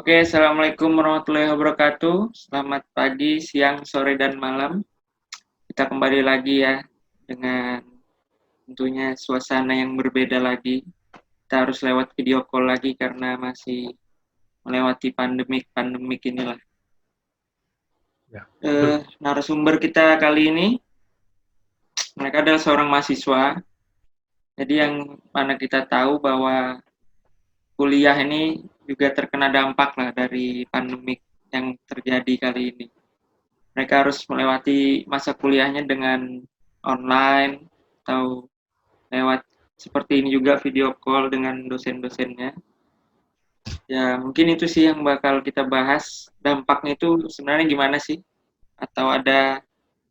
Oke, Assalamualaikum warahmatullahi wabarakatuh. Selamat pagi, siang, sore, dan malam. Kita kembali lagi ya dengan tentunya suasana yang berbeda lagi. Kita harus lewat video call lagi karena masih melewati pandemik inilah. Ya, Narasumber kita kali ini, mereka adalah seorang mahasiswa. Jadi yang mana kita tahu bahwa kuliah ini juga terkena dampak lah dari pandemik yang terjadi kali ini. Mereka harus melewati masa kuliahnya dengan online atau lewat seperti ini juga video call dengan dosen-dosennya. Ya, mungkin itu sih yang bakal kita bahas. Dampaknya itu sebenarnya gimana sih? Atau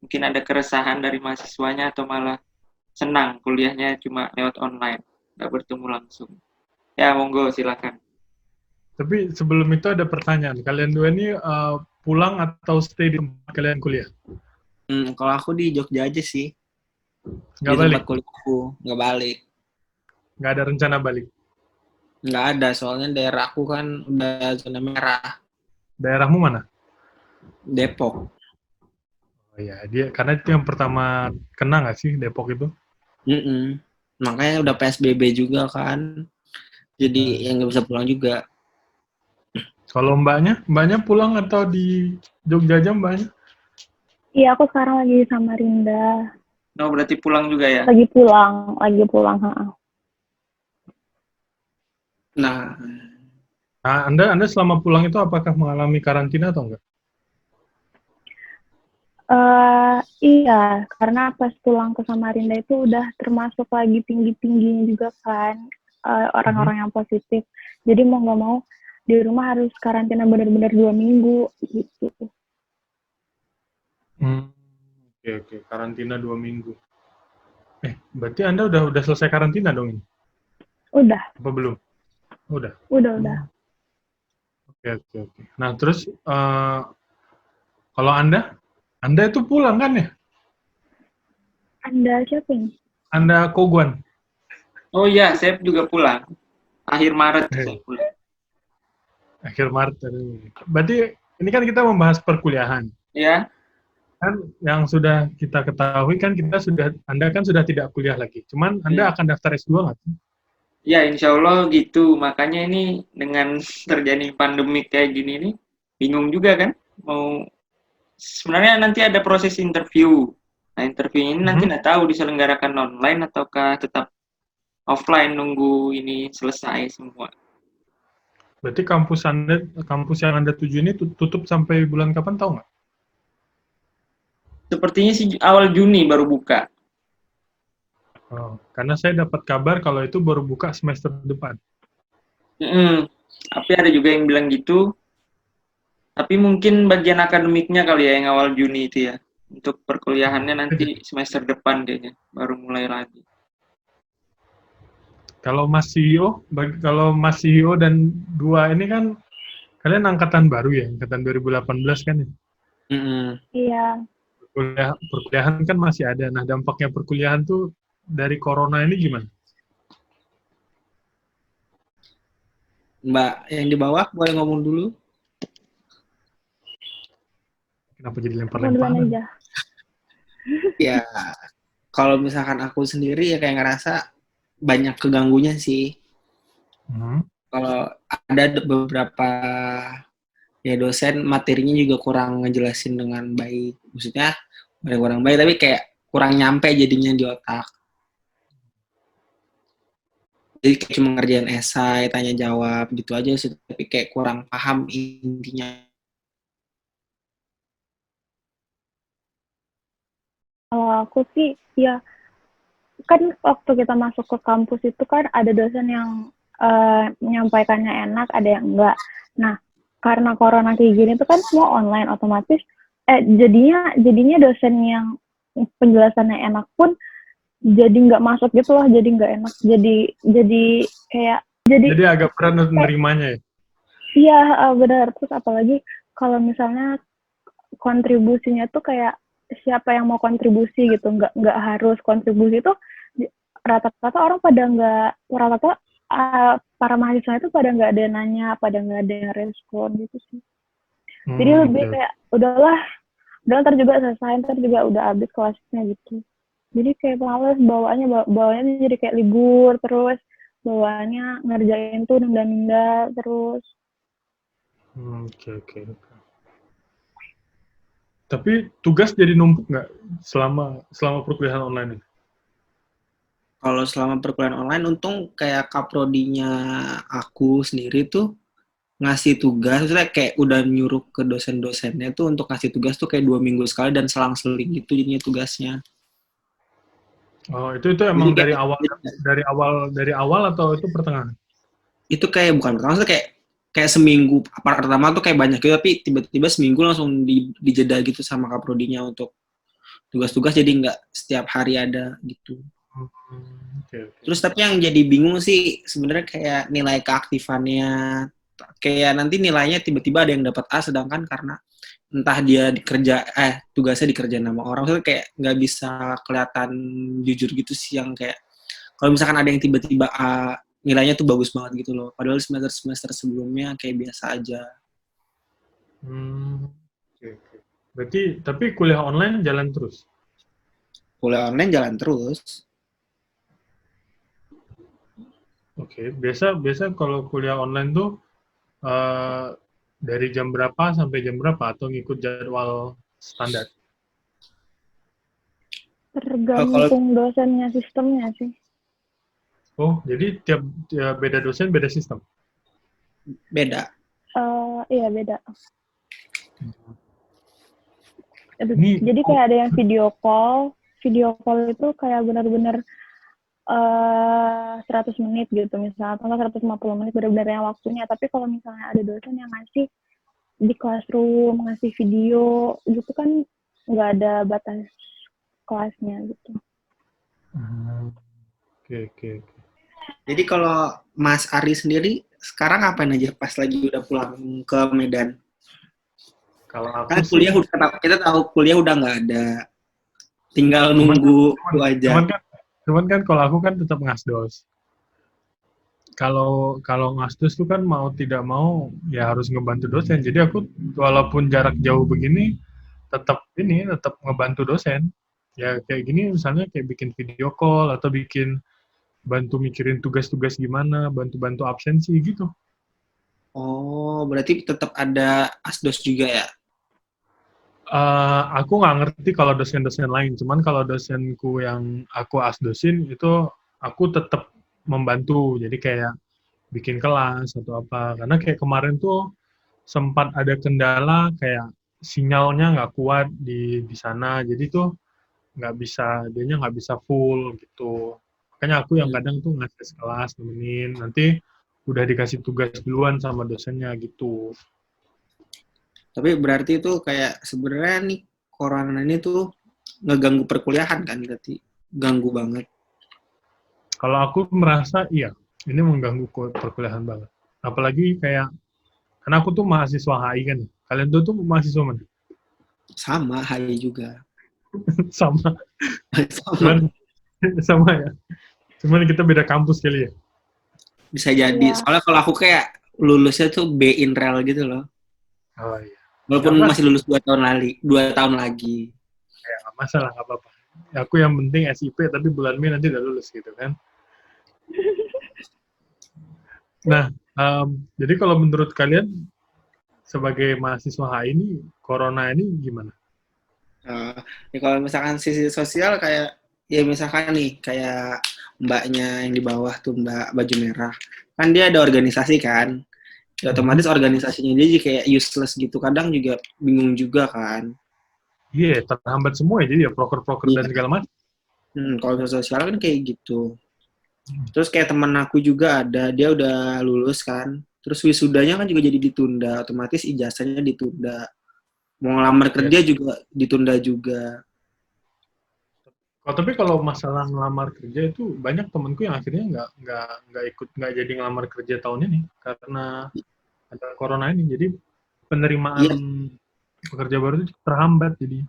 mungkin ada keresahan dari mahasiswanya atau malah senang kuliahnya cuma lewat online, nggak bertemu langsung. Ya, monggo silakan. tapi sebelum itu ada pertanyaan. Kalian dua ini pulang atau stay di tempat kalian kuliah? Kalau aku di Jogja aja sih, di Nggak balik? tempat kuliahku, nggak balik. Nggak ada rencana balik? Nggak ada, soalnya daerah aku kan udah zona merah, Daerahmu mana? Depok. Oh iya, karena itu yang pertama kena nggak sih Depok itu? Makanya udah PSBB juga kan, jadi yang nggak bisa pulang juga. Kalau mbaknya pulang atau di Jogja aja mbaknya? Iya, aku sekarang lagi di Samarinda. No, berarti pulang juga ya? Lagi pulang. Nah, Anda selama pulang itu apakah mengalami karantina atau enggak? Iya, karena pas pulang ke Samarinda itu udah termasuk lagi tinggi-tingginya juga kan orang-orang yang positif. Jadi mau nggak mau di rumah harus karantina benar-benar 2 minggu gitu. Oke, karantina 2 minggu. Berarti Anda udah selesai karantina dong ini? Udah. Apa belum? Udah. Oke. Nah, terus kalau Anda itu pulang kan ya? Anda siapa ini? Anda Koguan. Oh iya, saya juga pulang. Akhir Maret saya pulang. Akhir Maret. Berarti ini kan kita membahas perkuliahan. Ya. Kan yang sudah kita ketahui kan Anda kan sudah tidak kuliah lagi. Cuman Anda akan daftar S2 nggak? Ya, insya Allah gitu. Makanya ini dengan terjadi pandemi kayak gini nih, bingung juga kan? Sebenarnya nanti ada proses interview. Nah, interview ini nanti nggak tahu diselenggarakan online ataukah tetap offline nunggu ini selesai semua. Berarti kampus yang Anda tuju ini tutup sampai bulan kapan, tahu nggak? Sepertinya sih awal Juni baru buka. Oh, karena saya dapat kabar kalau itu baru buka semester depan. Tapi ada juga yang bilang gitu. Tapi mungkin bagian akademiknya kali ya yang awal Juni itu ya. Untuk perkuliahannya nanti semester depan kayaknya baru mulai lagi. Kalau Mas CEO dan dua ini kan kalian angkatan baru ya, angkatan 2018 kan ya? Iya. Perkuliahan kan masih ada. Nah, dampaknya perkuliahan tuh dari corona ini gimana? Mbak yang di bawah boleh ngomong dulu? Kenapa jadi lempar-lemparan? aja. Ya, kalau misalkan aku sendiri ya kayak ngerasa banyak keganggunya sih. Kalau ada beberapa ya dosen materinya juga kurang ngejelasin dengan baik. Maksudnya kurang baik tapi kayak kurang nyampe jadinya di otak. Jadi kayak cuma ngerjain esai, tanya jawab gitu aja sih, tapi kayak kurang paham intinya. Kalau aku sih ya kan waktu kita masuk ke kampus itu kan ada dosen yang menyampaikannya enak, ada yang enggak. Nah, karena corona kayak gini tuh kan semua online otomatis jadinya dosen yang penjelasannya enak pun jadi nggak masuk gitu loh, jadi nggak enak, jadi agak berat untuk menerimanya ya. Iya, benar. Terus apalagi kalau misalnya kontribusinya tuh kayak siapa yang mau kontribusi gitu, nggak harus kontribusi tuh rata-rata orang pada nggak, rata-rata para mahasiswa itu pada nggak ada yang nanya, pada nggak ada yang respon gitu sih. Jadi lebih kayak udahlah ntar juga selesai, ntar juga udah habis kelasnya gitu. Jadi kayak males bawaannya jadi kayak libur terus, bawaannya ngerjain tuh nunda-nunda terus. Oke. Tapi tugas jadi numpuk nggak selama perkuliahan online ini? Kalau selama perkuliahan online, untung kayak kaprodinya aku sendiri tuh ngasih tugas, maksudnya kayak udah nyuruh ke dosen-dosennya tuh untuk ngasih tugas tuh kayak 2 minggu sekali dan selang-seling gitu jadinya tugasnya. Oh, itu emang Jadi dari awal atau itu pertengahan? itu kayak bukan pertama, maksudnya kayak seminggu pertama tuh kayak banyak gitu, tapi tiba-tiba seminggu langsung dijeda gitu sama kaprodinya untuk tugas-tugas, jadi nggak setiap hari ada gitu. Okay. Terus tapi yang jadi bingung sih sebenarnya kayak nilai keaktifannya, kayak nanti nilainya tiba-tiba ada yang dapat A, sedangkan karena entah dia tugasnya dikerjain sama orang, maksudnya kayak nggak bisa kelihatan jujur gitu sih, yang kayak kalau misalkan ada yang tiba-tiba A nilainya tuh bagus banget gitu loh, padahal semester sebelumnya kayak biasa aja. Okay. Berarti tapi kuliah online jalan terus? Kuliah online jalan terus. Oke. Biasa kalau kuliah online tuh dari jam berapa sampai jam berapa atau ngikut jadwal standar? Tergantung dosennya, sistemnya sih. Oh, jadi tiap beda dosen beda sistem? Beda. Iya beda. Jadi kayak ada yang video call itu kayak benar-benar 100 menit gitu misalnya, atau 150 menit benar-benar yang waktunya. Tapi kalau misalnya ada dosen yang ngasih di classroom, ngasih video gitu kan nggak ada batas kelasnya gitu. Oke. Jadi kalau Mas Ari sendiri sekarang ngapain aja pas lagi udah pulang ke Medan? Kalau aku kan kuliah kita tahu kuliah udah nggak ada, tinggal nunggu itu aja. Cuman kan kalau aku kan tetap ngasdos. Kalau ngasdos tuh kan mau tidak mau ya harus ngebantu dosen. Jadi aku walaupun jarak jauh begini tetap ngebantu dosen. Ya kayak gini misalnya kayak bikin video call atau bantu mikirin tugas-tugas gimana, bantu absensi gitu. Oh, berarti tetap ada asdos juga ya? Aku nggak ngerti kalau dosen-dosen lain, cuman kalau dosenku yang aku asdosin itu aku tetap membantu, jadi kayak bikin kelas atau apa. Karena kayak kemarin tuh sempat ada kendala kayak sinyalnya nggak kuat di sana, jadi tuh dianya nggak bisa full gitu. Makanya aku yang kadang tuh ngasih kelas nemenin, nanti udah dikasih tugas duluan sama dosennya gitu. Tapi berarti itu kayak sebenarnya nih corona ini tuh ngeganggu perkuliahan kan, berarti ganggu banget. Kalau aku merasa iya, ini mengganggu perkuliahan banget. Apalagi kayak karena aku tuh mahasiswa HI kan. Kalian tuh mahasiswa mana? Sama, HI juga. Sama. Sama. Sama ya. Cuman kita beda kampus kali ya. Bisa jadi. Soalnya kalau aku kayak lulusnya tuh B Inrel gitu loh. Oh iya. Walaupun masih lulus 2 tahun lagi. Ya nggak masalah, nggak apa-apa. Aku yang penting SIP tapi bulan Mei nanti udah lulus gitu kan. Nah, jadi kalau menurut kalian sebagai mahasiswa HI ini, corona ini gimana? Ya kalau misalkan sisi sosial kayak, ya misalkan nih, kayak mbaknya yang di bawah tuh, Mbak baju merah. Kan dia ada organisasi kan. Ya otomatis organisasinya dia jadi kayak useless gitu. Kadang juga bingung juga kan. Iya, terhambat semua ya, jadi ya proker-proker dan segala macam. Kalau sosial kan kayak gitu. Terus kayak teman aku juga ada, dia udah lulus kan. Terus wisudanya kan juga jadi ditunda, otomatis ijazahnya ditunda. Mau ngelamar kerja juga ditunda juga. Tapi kalau masalah ngelamar kerja itu banyak temanku yang akhirnya nggak jadi ngelamar kerja tahun ini karena ada corona ini. Jadi penerimaan pekerja baru itu terhambat jadi.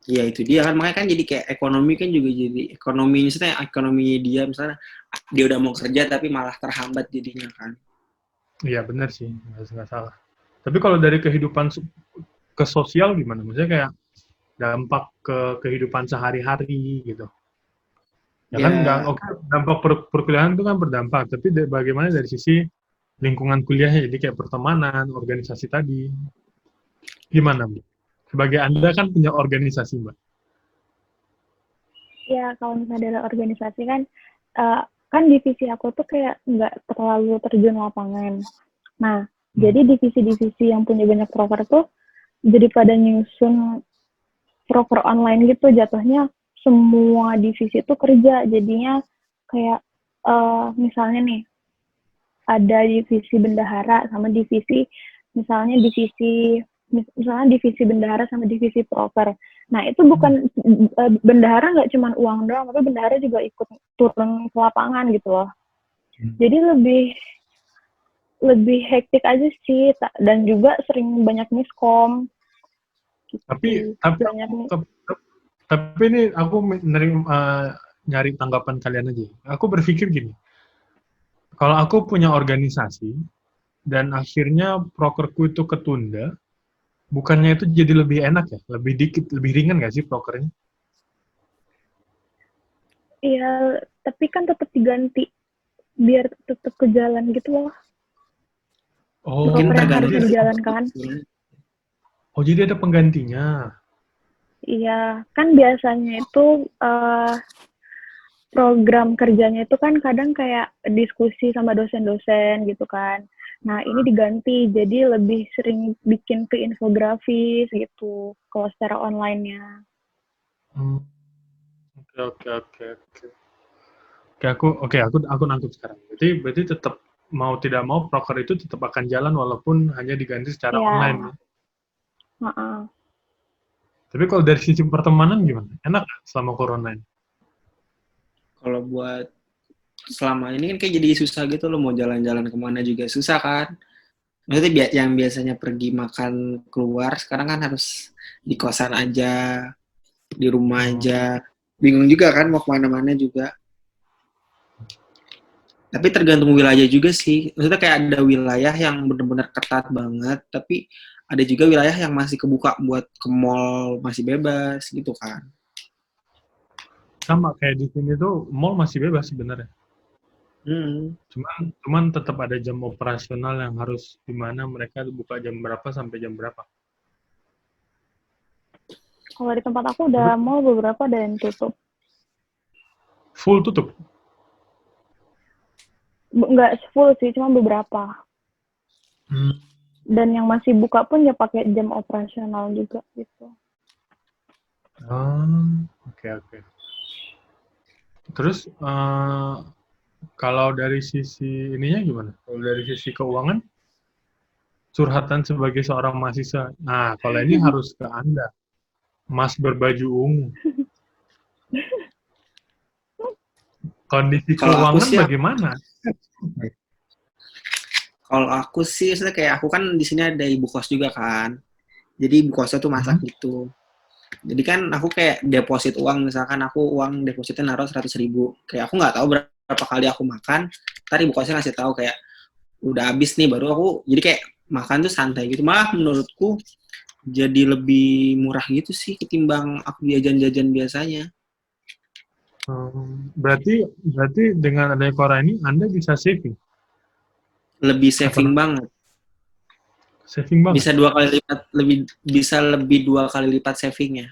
Iya itu dia kan, makanya kan jadi kayak ekonomi kan juga jadi ekonomi, misalnya ekonominya dia misalnya dia udah mau kerja tapi malah terhambat jadinya kan. Iya benar sih, nggak salah. Tapi kalau dari kehidupan ke sosial gimana? Maksudnya kayak dampak ke kehidupan sehari-hari gitu. Ya kan nggak, Ya oke, dampak perkuliahan itu kan berdampak, tapi bagaimana dari sisi lingkungan kuliahnya, jadi kayak pertemanan, organisasi tadi. Gimana, Mbak? Sebagai Anda kan punya organisasi, Mbak. Ya, kalau misalnya dari organisasi kan, kan divisi aku tuh kayak nggak terlalu terjun lapangan. Nah, jadi divisi-divisi yang punya banyak proker tuh jadi pada nyusun proker online gitu, jatuhnya semua divisi itu kerja, jadinya kayak misalnya nih ada divisi bendahara sama divisi misalnya divisi bendahara sama divisi proker. Nah itu bukan bendahara nggak cuma uang doang, tapi bendahara juga ikut turun ke lapangan gitu loh. Jadi lebih hektik aja sih, dan juga sering banyak miskom. Gitu. Tapi ini aku nyari tanggapan kalian aja. Aku berpikir gini, kalau aku punya organisasi dan akhirnya prokerku itu ketunda, bukannya itu jadi lebih enak ya? Lebih dikit, lebih ringan nggak sih prokernya? Iya, tapi kan tetap diganti biar tetap ke jalan gitu loh. Oh, mungkin tergantung harus dijalankan. Oh, jadi ada penggantinya? Iya, kan biasanya itu program kerjanya itu kan kadang kayak diskusi sama dosen-dosen gitu kan. Nah, ini diganti, jadi lebih sering bikin ke infografis gitu, kalau secara online-nya. Oke. Oke, aku nangkep sekarang. Berarti tetap mau tidak mau proker itu tetap akan jalan walaupun hanya diganti secara online. Tapi kalau dari sisi pertemanan gimana? Enak gak selama corona ini? Kalau buat selama ini kan kayak jadi susah gitu loh, mau jalan-jalan kemana juga susah kan. Maksudnya yang biasanya pergi makan keluar, sekarang kan harus di kosan aja, di rumah aja. Bingung juga kan mau kemana-mana juga. Tapi tergantung wilayah juga sih. Maksudnya kayak ada wilayah yang benar-benar ketat banget, tapi ada juga wilayah yang masih kebuka buat ke mall, masih bebas gitu kan. Sama kayak di sini tuh mall masih bebas sebenarnya. Cuman tetap ada jam operasional yang harus di mana mereka buka jam berapa sampai jam berapa. Kalau di tempat aku udah mall beberapa ada yang tutup. Full tutup? Nggak full sih, cuma beberapa. Dan yang masih buka pun ya pakai jam operasional juga gitu. Oke. Terus kalau dari sisi ininya gimana? Kalau dari sisi keuangan, curhatan sebagai seorang mahasiswa. Nah, kalau ini harus ke Anda, Mas berbaju ungu. Kondisi keuangan bagaimana? Kalau aku sih, kayak aku kan di sini ada ibu kos juga kan. Jadi ibu kosnya tuh masak gitu. Jadi kan aku kayak deposit uang, misalkan aku uang depositnya naruh 100.000. Kayak aku nggak tahu berapa kali aku makan, ntar ibu kosnya ngasih tahu kayak udah habis nih, baru aku jadi kayak makan tuh santai gitu. Malah menurutku jadi lebih murah gitu sih ketimbang aku jajan-jajan biasanya. Berarti dengan adanya Quora ini Anda bisa saving? Lebih saving banget. Saving banget? Bisa lebih 2 kali lipat savingnya.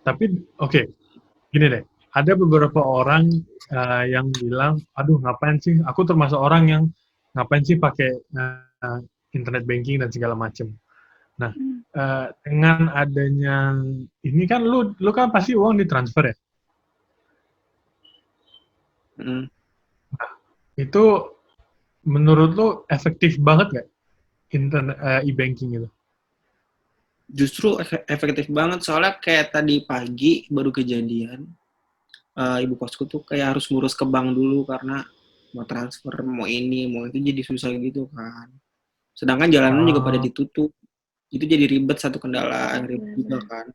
Tapi oke, gini deh, ada beberapa orang yang bilang, aduh ngapain sih, aku termasuk orang yang ngapain sih pakai internet banking dan segala macam. Nah, dengan adanya ini kan lu kan pasti uang ditransfer ya? Nah, itu menurut lu efektif banget nggak internet e-banking itu? Justru efektif banget, soalnya kayak tadi pagi baru kejadian, ibu kosku tuh kayak harus ngurus ke bank dulu karena mau transfer, mau ini, mau itu, jadi susah gitu kan. Sedangkan jalanan juga pada ditutup. Itu jadi ribet, satu kendala ribet juga kan.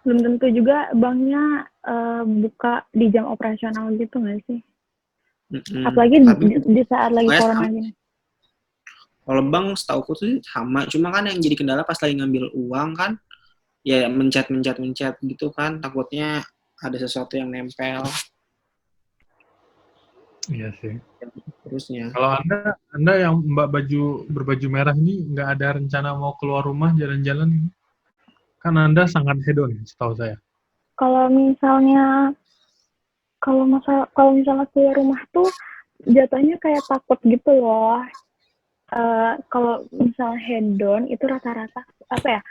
belum tentu juga banknya buka di jam operasional gitu nggak sih? Apalagi di saat lagi corona gini. Kalau bank setauku tuh sama, cuma kan yang jadi kendala pas lagi ngambil uang kan, ya mencet gitu kan, takutnya ada sesuatu yang nempel. Iya sih. Terusnya. Kalau Anda yang Mbak berbaju merah ini nggak ada rencana mau keluar rumah jalan-jalan? Kan Anda sangat hedon, setahu saya. Kalau misalnya keluar rumah tuh jatuhnya kayak takut gitu loh. Kalau misalnya hedon itu rata-rata apa ya?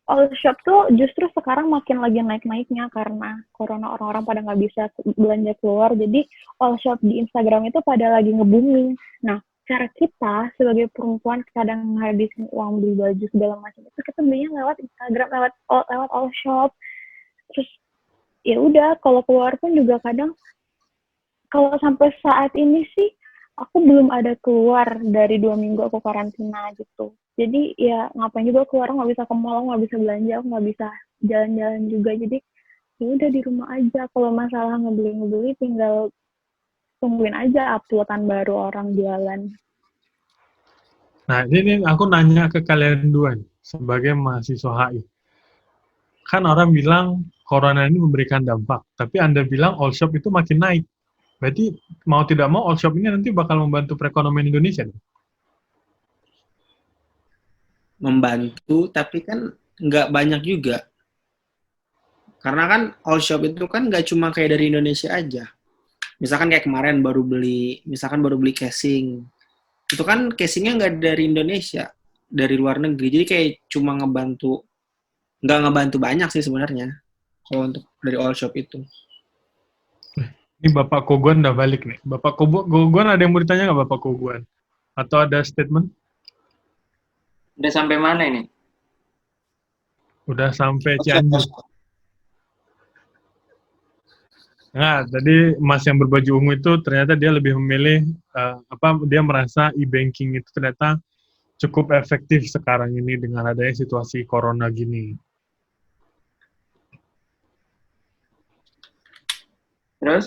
All shop tuh justru sekarang makin lagi naik-naiknya karena corona, orang-orang pada nggak bisa belanja keluar, jadi all shop di Instagram itu pada lagi nge-booming. Nah, cara kita sebagai perempuan kadang ngabisin uang beli baju segala macam itu kita belinya lewat Instagram, lewat all shop. Terus ya udah, kalau keluar pun juga kadang, kalau sampai saat ini sih aku belum ada keluar dari 2 minggu aku karantina gitu. Jadi ya ngapain juga keluar, nggak bisa ke mall, nggak bisa belanja, nggak bisa jalan-jalan juga. Jadi ya udah di rumah aja. Kalau masalah ngebeli tinggal tungguin aja uploadan baru orang jualan. Nah, ini aku nanya ke kalian dua nih, sebagai mahasiswa HI. Kan orang bilang corona ini memberikan dampak, tapi Anda bilang all shop itu makin naik. Berarti mau tidak mau all shop ini nanti bakal membantu perekonomian Indonesia nih? Membantu, tapi kan nggak banyak juga. Karena kan all shop itu kan nggak cuma kayak dari Indonesia aja. Misalkan kayak kemarin baru beli casing. Itu kan casingnya nggak dari Indonesia, dari luar negeri. Jadi kayak cuma nggak ngebantu banyak sih sebenarnya kalau untuk dari all shop itu. Ini Bapak Koguan udah balik nih. Bapak Koguan ada yang mau ditanya nggak Bapak Koguan? Atau ada statement? Udah sampai mana ini? Udah sampai Cianjur. Nah, tadi Mas yang berbaju ungu itu ternyata dia lebih memilih dia merasa e-banking itu ternyata cukup efektif sekarang ini dengan adanya situasi corona gini. Terus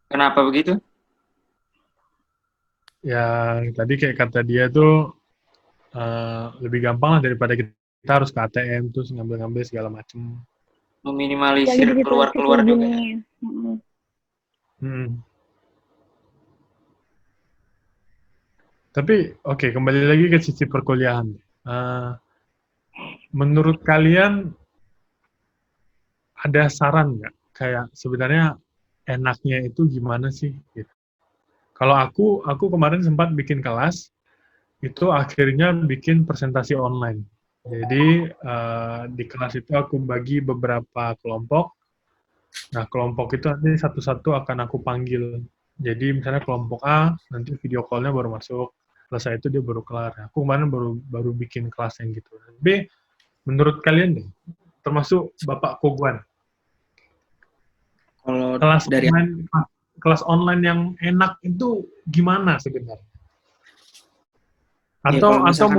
kenapa begitu? Ya, tadi kayak kata dia tuh lebih gampang lah daripada kita harus ke ATM terus ngambil-ngambil segala macam. Meminimalisir keluar-keluar juga. Tapi oke, kembali lagi ke sisi perkuliahan. Menurut kalian ada saran nggak? Kayak sebenarnya enaknya itu gimana sih? Gitu. Kalau aku kemarin sempat bikin kelas, itu akhirnya bikin presentasi online. Jadi di kelas itu aku bagi beberapa kelompok. Nah, kelompok itu nanti satu-satu akan aku panggil. Jadi misalnya kelompok A, nanti video call-nya baru masuk. Selesai itu dia baru kelar. Aku kemarin baru bikin kelas yang gitu. Tapi menurut kalian deh, termasuk Bapak Koguan, kalau kelas online yang enak itu gimana sebenarnya? Atau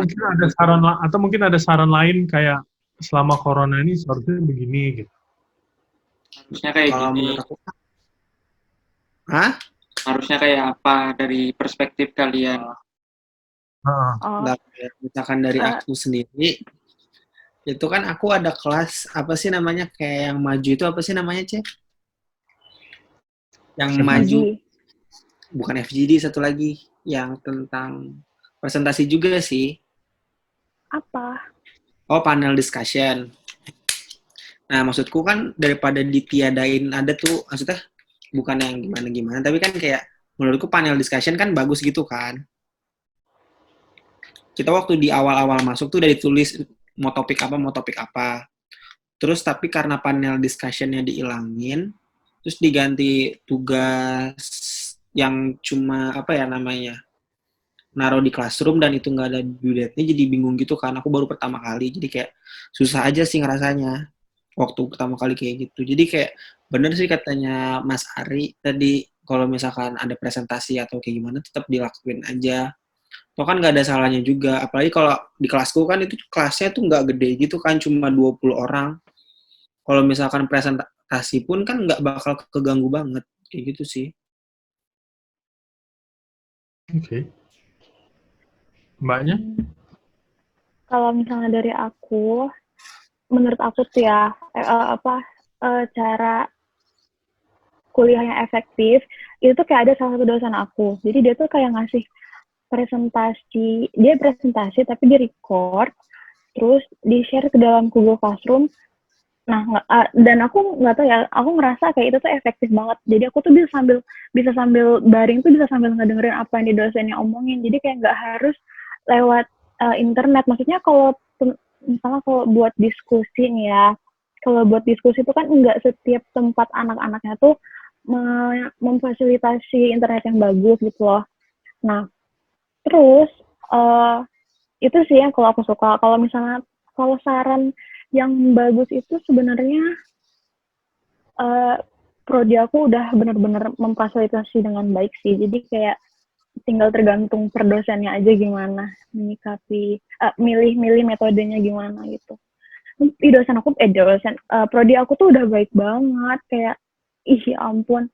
mungkin ada saran lain kayak selama corona ini seharusnya begini gitu. Harusnya kayak gini. Harusnya kayak apa dari perspektif kalian? Misalkan dari aku sendiri, itu kan aku ada kelas apa sih namanya, kayak yang maju itu apa sih namanya, Cek? Yang maju, bukan FGD, satu lagi yang tentang presentasi juga sih. Apa? Oh, panel discussion. Nah, maksudku kan daripada ditiadain ada tuh, maksudnya bukan yang gimana-gimana, tapi kan kayak menurutku panel discussion kan bagus gitu kan. Kita waktu di awal-awal masuk tuh udah ditulis mau topik apa. Terus tapi karena panel discussion-nya dihilangin, terus diganti tugas yang cuma naruh di classroom dan itu nggak ada due date-nya, jadi bingung gitu kan. Aku baru pertama kali, jadi kayak susah aja sih ngerasanya waktu pertama kali kayak gitu. Jadi kayak bener sih katanya Mas Ari tadi, kalau misalkan ada presentasi atau kayak gimana tetap dilakuin aja. Toh kan nggak ada salahnya juga, apalagi kalau di kelasku kan itu kelasnya tuh nggak gede gitu kan, cuma 20 orang. kalau misalkan presentasi pun kan nggak bakal keganggu banget, kayak gitu sih. Oke. Mbaknya? Kalau misalnya dari aku, menurut aku tuh ya, cara kuliahnya efektif, itu tuh kayak ada salah satu dosen aku. Jadi dia tuh kayak ngasih presentasi tapi di record, terus di-share ke dalam Google Classroom. Nah, dan aku nggak tahu ya, aku ngerasa kayak itu tuh efektif banget. Jadi aku tuh bisa sambil baring tuh bisa sambil ngedengerin apa yang di dosennya omongin. Jadi kayak nggak harus lewat internet. Maksudnya misalnya kalau buat diskusi nih ya, kalau buat diskusi itu kan nggak setiap tempat anak-anaknya tuh memfasilitasi internet yang bagus gitu loh. Nah, terus itu sih yang kalau aku suka. Kalau saran yang bagus itu sebenarnya prodi aku udah benar-benar memfasilitasi dengan baik sih. Jadi kayak tinggal tergantung per dosennya aja gimana menyikapi, milih metodenya gimana gitu. Prodi aku tuh udah baik banget, kayak ya ampun,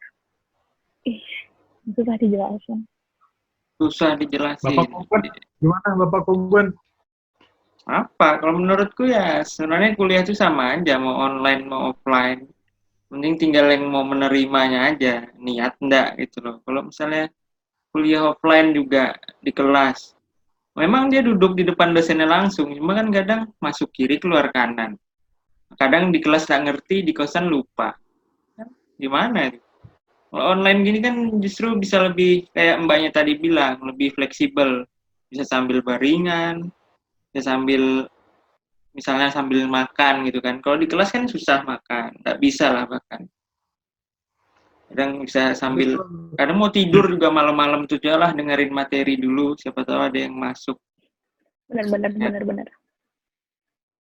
susah dijelasin. Susah dijelasin. Bapak Kongguan, gimana Bapak Kongguan? Apa? Kalau menurutku ya sebenarnya kuliah itu sama aja, mau online mau offline. Mending tinggal yang mau menerimanya aja, niat enggak gitu loh. Kalau misalnya kuliah offline juga di kelas, memang dia duduk di depan dosennya langsung, cuma kan kadang masuk kiri keluar kanan. Kadang di kelas nggak ngerti, di kosan lupa. Gimana itu? Kalau online gini kan justru bisa lebih kayak mbaknya tadi bilang, lebih fleksibel. Bisa sambil baringan, bisa misalnya sambil makan gitu kan. Kalau di kelas kan susah makan, nggak bisa lah bahkan. Kadang bisa kadang mau tidur juga malam-malam tuh lah dengerin materi dulu, siapa tahu ada yang masuk. Benar.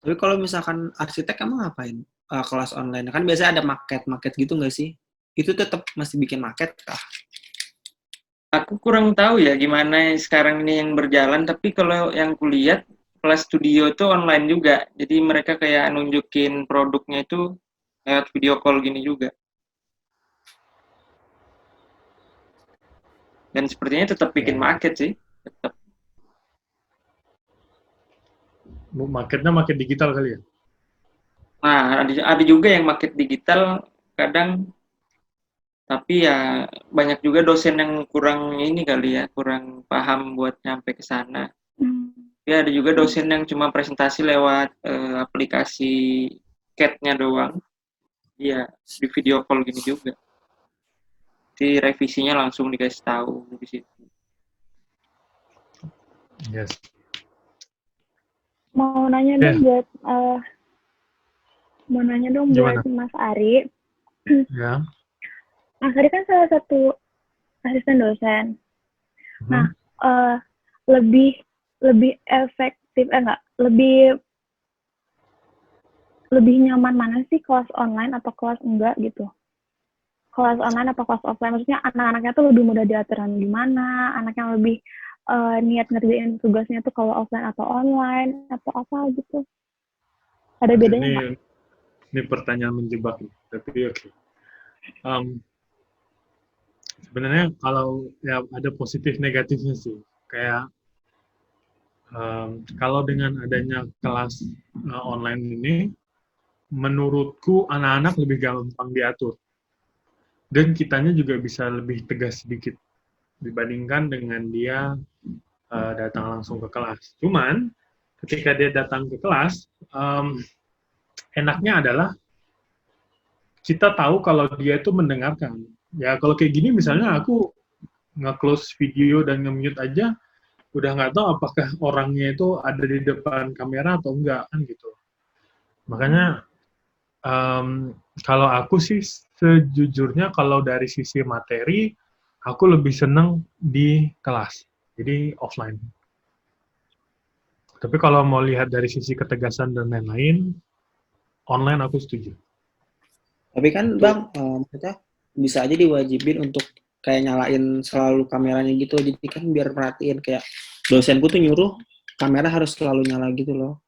Tapi kalau misalkan arsitek emang ngapain kelas online? Kan biasanya ada market gitu nggak sih? Itu tetap masih bikin market kah? Aku kurang tahu ya gimana sekarang ini yang berjalan, tapi kalau yang kulihat kelas studio itu online juga. Jadi mereka kayak nunjukin produknya itu lewat video call gini juga. Dan sepertinya tetap bikin market sih, tetap. Marketnya market digital kali ya? Nah, ada juga yang market digital kadang, tapi ya banyak juga dosen yang kurang ini kali ya, kurang paham buat nyampe ke sana. Ya ada juga dosen yang cuma presentasi lewat aplikasi CAT-nya doang. Iya, di video call gini juga. Di revisinya langsung dikasih tahu di situ. Yes. Mau nanya dong buat Mas Ari. Ya. Mas Ari kan salah satu asisten dosen. Nah, lebih efektif lebih nyaman mana sih, kelas online atau kelas enggak gitu? Kelas online atau kelas offline? Maksudnya anak-anaknya tuh lebih mudah diatur gimana? Anak yang lebih niat ngerjain tugasnya tuh kalau offline atau online atau apa gitu? Ada bedanya nggak? Ini pertanyaan menjebak, tapi oke. Sebenarnya kalau ya ada positif negatifnya sih. Kayak kalau dengan adanya kelas online ini, menurutku anak-anak lebih gampang diatur. Dan kitanya juga bisa lebih tegas sedikit dibandingkan dengan dia datang langsung ke kelas. Cuman ketika dia datang ke kelas, enaknya adalah kita tahu kalau dia itu mendengarkan. Ya kalau kayak gini misalnya aku nge-close video dan nge-mute aja, udah nggak tahu apakah orangnya itu ada di depan kamera atau enggak kan gitu. Makanya kalau aku sih sejujurnya kalau dari sisi materi, aku lebih seneng di kelas, jadi offline. Tapi kalau mau lihat dari sisi ketegasan dan lain-lain, online aku setuju. Tapi kan Bang, maksudnya bisa aja diwajibin untuk kayak nyalain selalu kameranya gitu, jadi kan biar perhatiin kayak dosenku tuh nyuruh kamera harus selalu nyala gitu loh.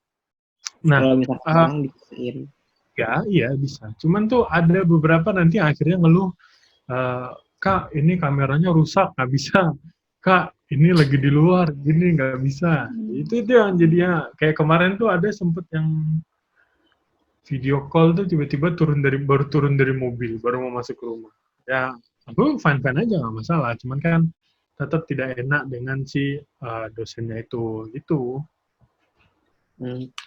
Nah, kalau misalkan orang dikerjain. Ya, iya bisa. Cuman tuh ada beberapa nanti akhirnya ngeluh, Kak, ini kameranya rusak, nggak bisa. Kak, ini lagi di luar, gini nggak bisa. Itu yang jadinya kayak kemarin tuh ada sempet yang video call tuh tiba-tiba baru turun dari mobil, baru mau masuk ke rumah. Ya, aku fine-fine aja nggak masalah. Cuman kan tetap tidak enak dengan si dosennya itu, gitu.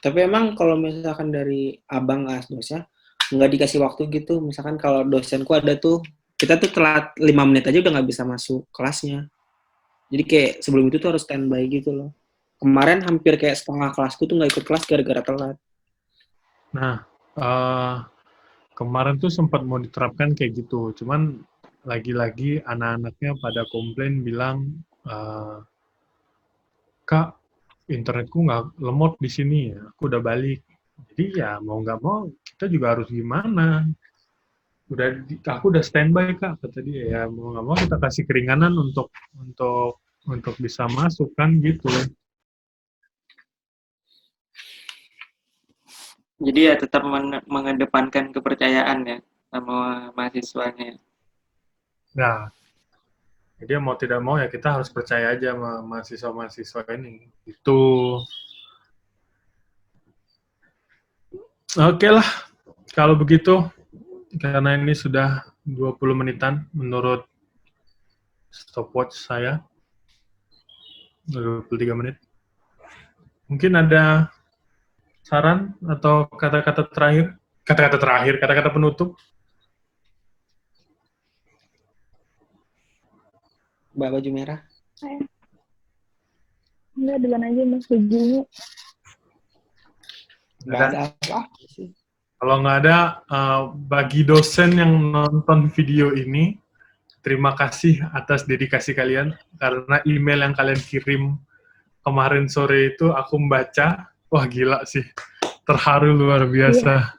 Tapi emang kalau misalkan dari abang asdosnya nggak dikasih waktu gitu, misalkan kalau dosenku ada tuh, kita tuh telat 5 menit aja udah nggak bisa masuk kelasnya. Jadi kayak sebelum itu tuh harus standby gitu loh. Kemarin hampir kayak setengah kelasku tuh nggak ikut kelas gara-gara telat. Nah, kemarin tuh sempat mau diterapkan kayak gitu, cuman lagi-lagi anak-anaknya pada komplain bilang, Kak, internetku nggak lemot di sini ya, aku udah balik. Jadi ya mau nggak mau kita juga harus gimana. Aku udah standby Kak, kata dia ya mau nggak mau kita kasih keringanan untuk bisa masuk kan gitu. Jadi ya tetap mengedepankan kepercayaan ya sama mahasiswanya. Nah, jadi mau tidak mau ya kita harus percaya aja sama mahasiswa-mahasiswa ini. Itu. Oke lah, kalau begitu, karena ini sudah 20 menitan menurut stopwatch saya, 23 menit. Mungkin ada saran atau kata-kata terakhir, kata-kata penutup? Mbak baju merah. Enggak, duluan aja Mas Baju. Nggak ada apa sih. Kalau nggak ada, bagi dosen yang nonton video ini, terima kasih atas dedikasi kalian, karena email yang kalian kirim kemarin sore itu aku membaca, wah gila sih, terharu luar biasa.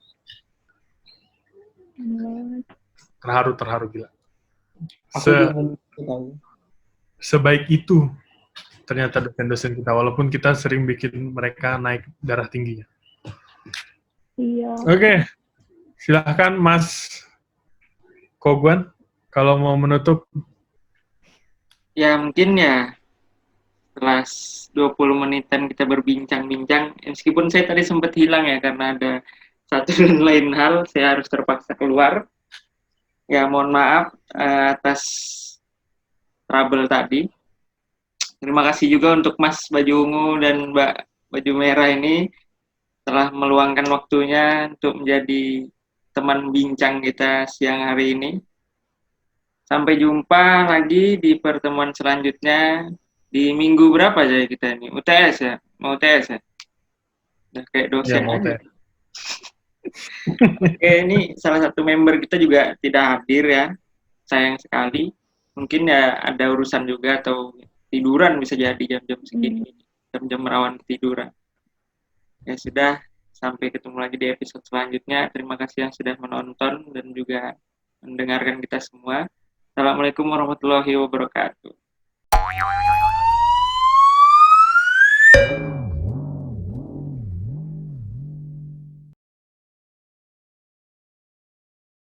Terharu gila. Aku juga tahu. Sebaik itu ternyata dosen-dosen kita, walaupun kita sering bikin mereka naik darah tingginya. Iya. Oke, silahkan Mas Kogwan, kalau mau menutup. Ya mungkin ya setelah 20 menitan kita berbincang-bincang, meskipun saya tadi sempat hilang ya karena ada satu dan lain hal, saya harus terpaksa keluar. Ya mohon maaf atas trouble tadi. Terima kasih juga untuk Mas Baju Ungu dan Mbak Baju Merah ini telah meluangkan waktunya untuk menjadi teman bincang kita siang hari ini. Sampai jumpa lagi di pertemuan selanjutnya di minggu berapa aja kita ini? UTS ya? Mau UTS ya? Udah kayak dosen Ya, aja. Oke, ini salah satu member kita juga tidak hadir ya. Sayang sekali. Mungkin ya ada urusan juga atau tiduran bisa jadi jam-jam segini. Jam-jam rawan ketiduran. Ya sudah, sampai ketemu lagi di episode selanjutnya. Terima kasih yang sudah menonton dan juga mendengarkan kita semua. Assalamualaikum warahmatullahi wabarakatuh.